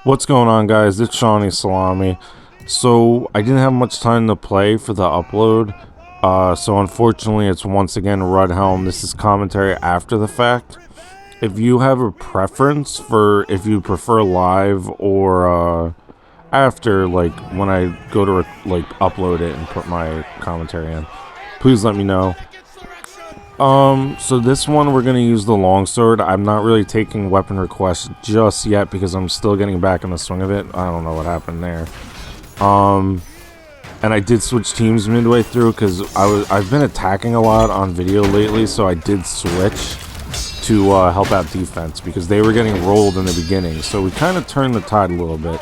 What's going on, guys? It's Shawnee Salami. So I didn't have much time to play for the upload. So unfortunately it's once again Rudhelm. This is commentary after the fact. If you have a preference for if you prefer live or after, like when I go to upload it and put my commentary in, please let me know. So this one we're gonna use the longsword. I'm not really taking weapon requests just yet because I'm still getting back in the swing of it. I don't know what happened there. And I did switch teams midway through because I've been attacking a lot on video lately, so I did switch to help out defense because they were getting rolled in the beginning. So we kind of turned the tide a little bit.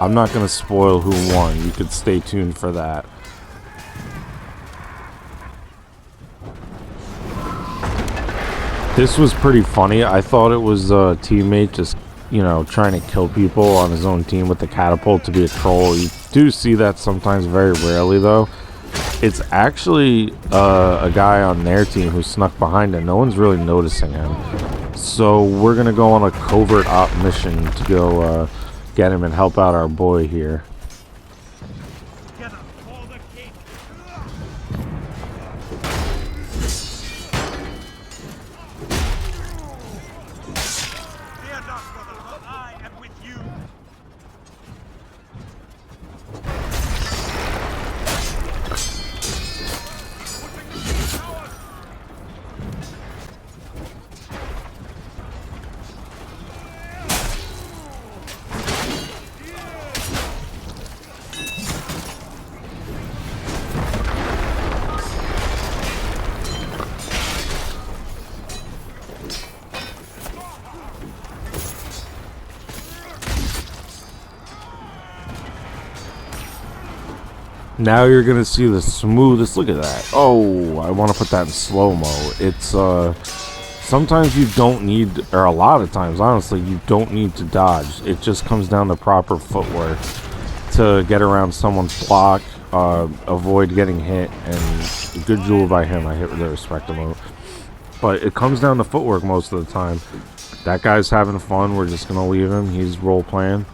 I'm not gonna spoil who won. You could stay tuned for that. This was pretty funny. I thought it was a teammate just, trying to kill people on his own team with the catapult to be a troll. You do see that sometimes, very rarely though. It's actually a guy on their team who snuck behind him. No one's really noticing him. So we're going to go on a covert op mission to go get him and help out our boy here. Now you're gonna see the smoothest. Look at that. Oh, I want to put that in slow-mo. It's sometimes you don't need, or a lot of times honestly, you don't need to dodge. It just comes down to proper footwork to get around someone's block, avoid getting hit, and good jewel by him. I hit with the respect emote. But it comes down to footwork most of the time. That guy's having fun. We're just gonna leave him. He's role playing.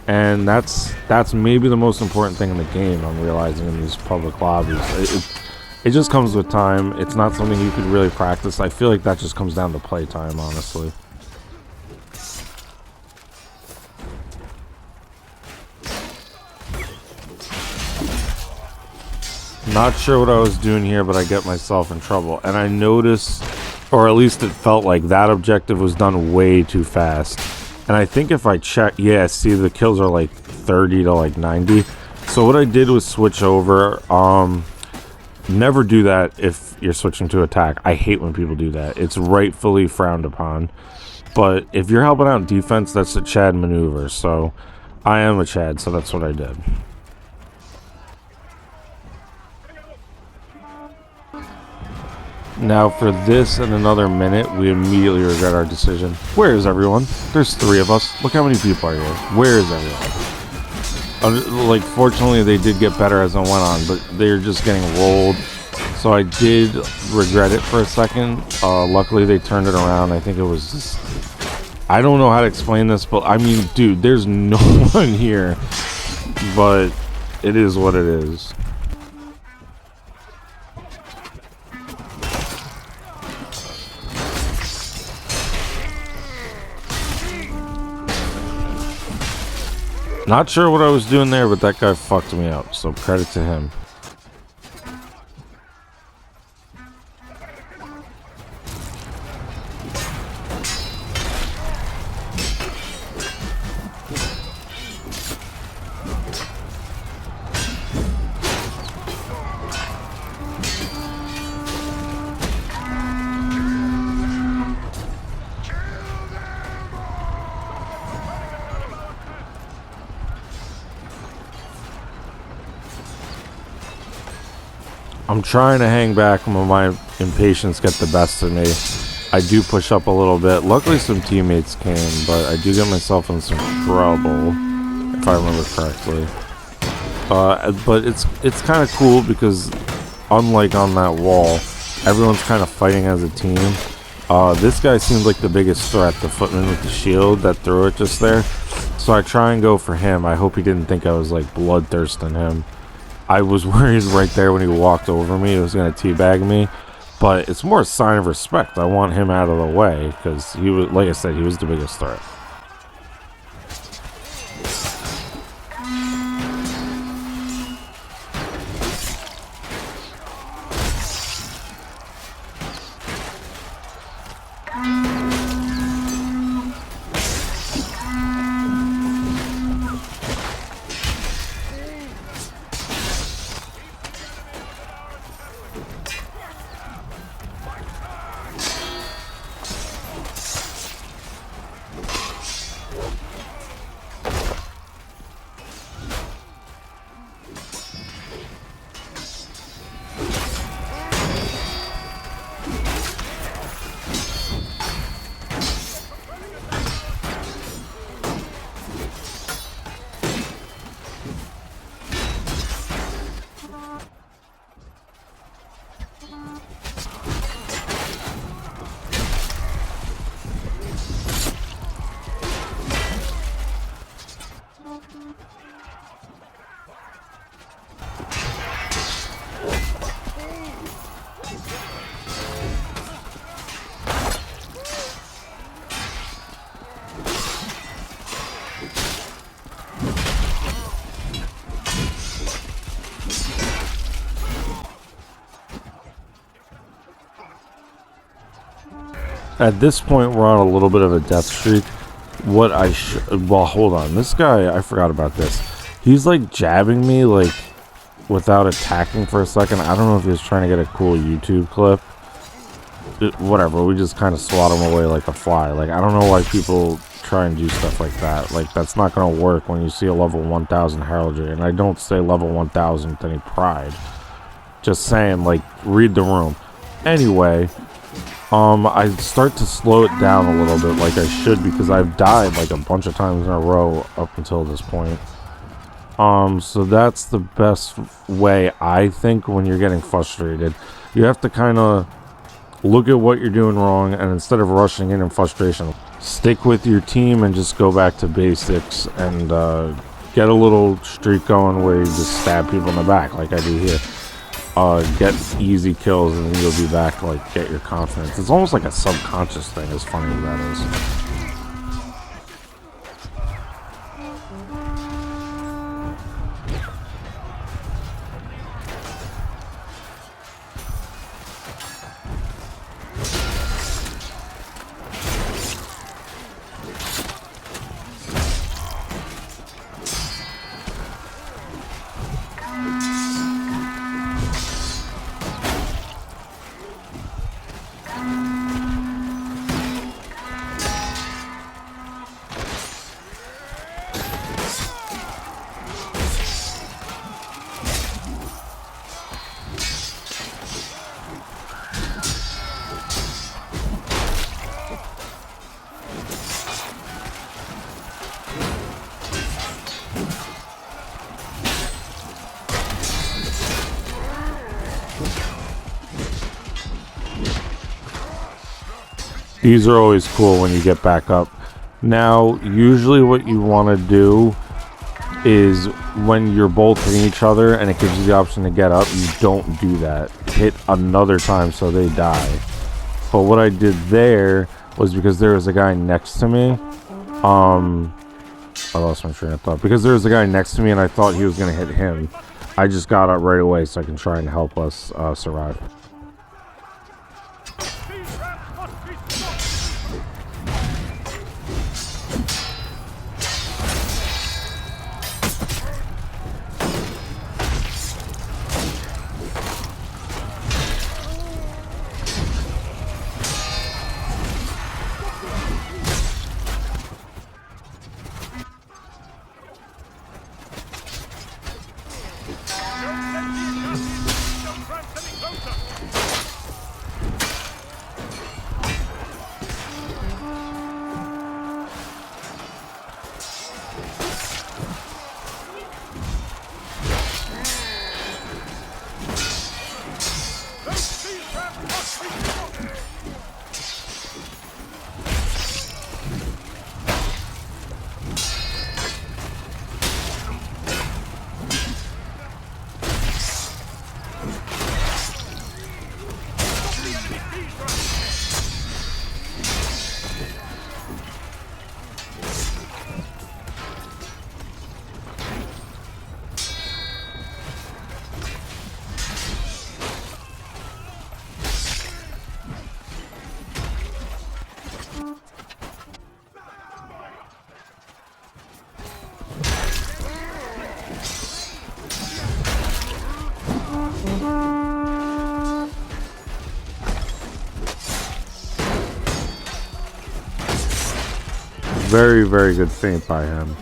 And that's maybe the most important thing in the game, I'm realizing, in these public lobbies. It just comes with time. It's not something you could really practice. I feel like that just comes down to play time, honestly. Not sure what I was doing here, but I get myself in trouble. And I noticed, or at least it felt like that objective was done way too fast. And I think if I check, yeah, see, the kills are like 30 to like 90. So what I did was switch over. Never do that if you're switching to attack. I hate when people do that. It's rightfully frowned upon. But if you're helping out defense, that's a Chad maneuver. So I am a Chad, so that's what I did. Now for this and another minute, we immediately regret our decision. Where is everyone? There's 3 of us. Look how many people are here. Where is everyone? Like, fortunately, they did get better as it went on, but they're just getting rolled. So I did regret it for a second. Luckily, they turned it around. I think it was just... I don't know how to explain this, but I mean, dude, there's no one here. But it is what it is. Not sure what I was doing there, but that guy fucked me up, so credit to him. I'm trying to hang back when my impatience gets the best of me. I do push up a little bit. Luckily some teammates came, but I do get myself in some trouble, if I remember correctly. But it's kind of cool because unlike on that wall, everyone's kind of fighting as a team. This guy seems like the biggest threat, the footman with the shield that threw it just there. So I try and go for him. I hope he didn't think I was like bloodthirsting him. I was worried right there when he walked over me, he was going to teabag me. But it's more a sign of respect. I want him out of the way because he was, like I said, he was the biggest threat. At this point, we're on a little bit of a death streak. What I well, hold on. This guy, I forgot about this. He's like jabbing me like without attacking for a second. I don't know if he was trying to get a cool YouTube clip. Whatever, we just kind of swat him away like a fly. Like, I don't know why people try and do stuff like that. Like, that's not going to work when you see a level 1000 heraldry. And I don't say level 1000 with any pride. Just saying, like, read the room. Anyway, I start to slow it down a little bit like I should because I've died like a bunch of times in a row up until this point. So that's the best way, I think, when you're getting frustrated. You have to kind of look at what you're doing wrong, and instead of rushing in frustration, stick with your team and just go back to basics and get a little streak going where you just stab people in the back like I do here. Get easy kills and then you'll be back to like get your confidence. It's almost like a subconscious thing, as funny as that is. These are always cool when you get back up. Now, usually what you want to do is when you're both hitting each other and it gives you the option to get up, you don't do that. Hit another time so they die. But what I did there was because there was a guy next to me. I lost my train of thought. Because there was a guy next to me and I thought he was going to hit him, I just got up right away so I can try and help us survive. Very, very good feint by him.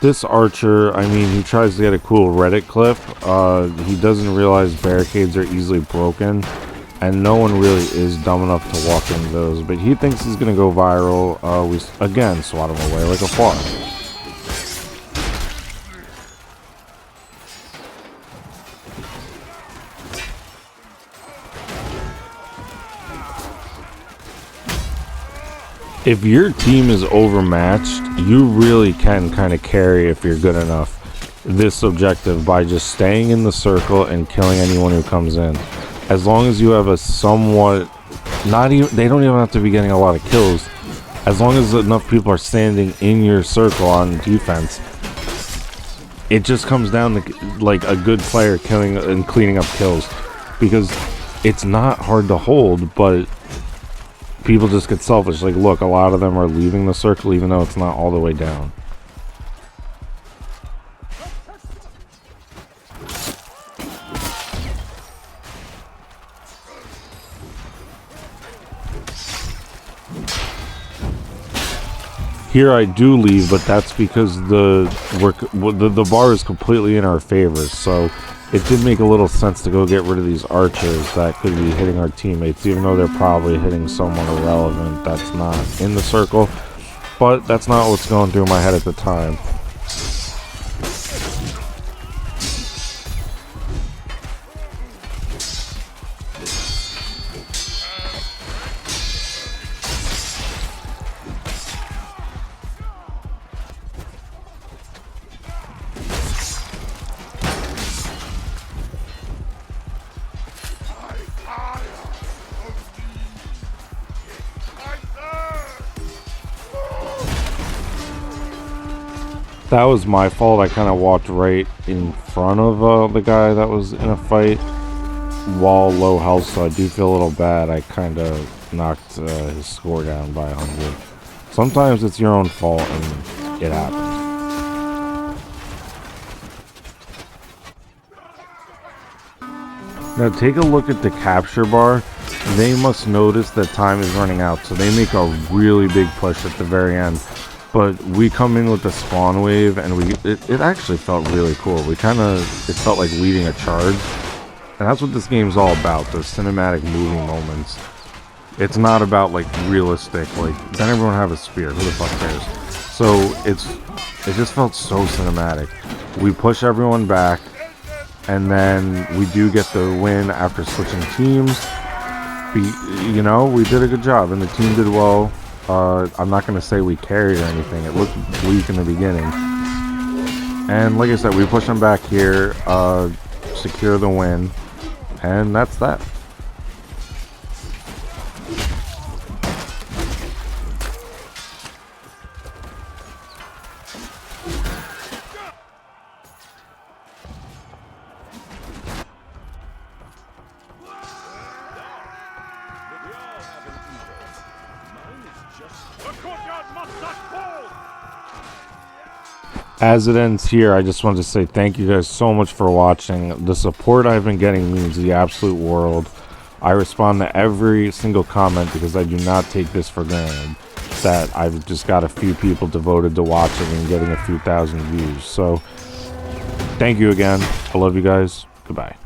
This archer, I mean, he tries to get a cool Reddit clip. He doesn't realize barricades are easily broken, and no one really is dumb enough to walk into those. But he thinks he's going to go viral. We, again, swat him away like a fart. If your team is overmatched, you really can kind of carry, if you're good enough, this objective by just staying in the circle and killing anyone who comes in. As long as you have a somewhat, not even, they don't even have to be getting a lot of kills. As long as enough people are standing in your circle on defense, it just comes down to like a good player killing and cleaning up kills, because it's not hard to hold, but people just get selfish. Like, look, a lot of them are leaving the circle even though it's not all the way down. Here I do leave, but that's because the bar is completely in our favor, so it did make a little sense to go get rid of these archers that could be hitting our teammates, even though they're probably hitting someone irrelevant that's not in the circle. But that's not what's going through my head at the time. That was my fault. I kind of walked right in front of the guy that was in a fight while low health, so I do feel a little bad. I kind of knocked his score down by 100. Sometimes it's your own fault and it happens. Now take a look at the capture bar. They must notice that time is running out, so they make a really big push at the very end. But we come in with the spawn wave, and it actually felt really cool. It felt like leading a charge. And that's what this game's all about, those cinematic moving moments. It's not about, like, realistic, like, then everyone have a spear, who the fuck cares? So, it just felt so cinematic. We push everyone back, and then we do get the win after switching teams. You know, we did a good job, and the team did well. I'm not going to say we carried or anything. It looked bleak in the beginning. And like I said, we push them back here, secure the win, and that's that. As it ends here, I just wanted to say thank you guys so much for watching. The support I've been getting means the absolute world. I respond to every single comment because I do not take this for granted, that I've just got a few people devoted to watching and getting a few thousand views. So, thank you again. I love you guys. Goodbye.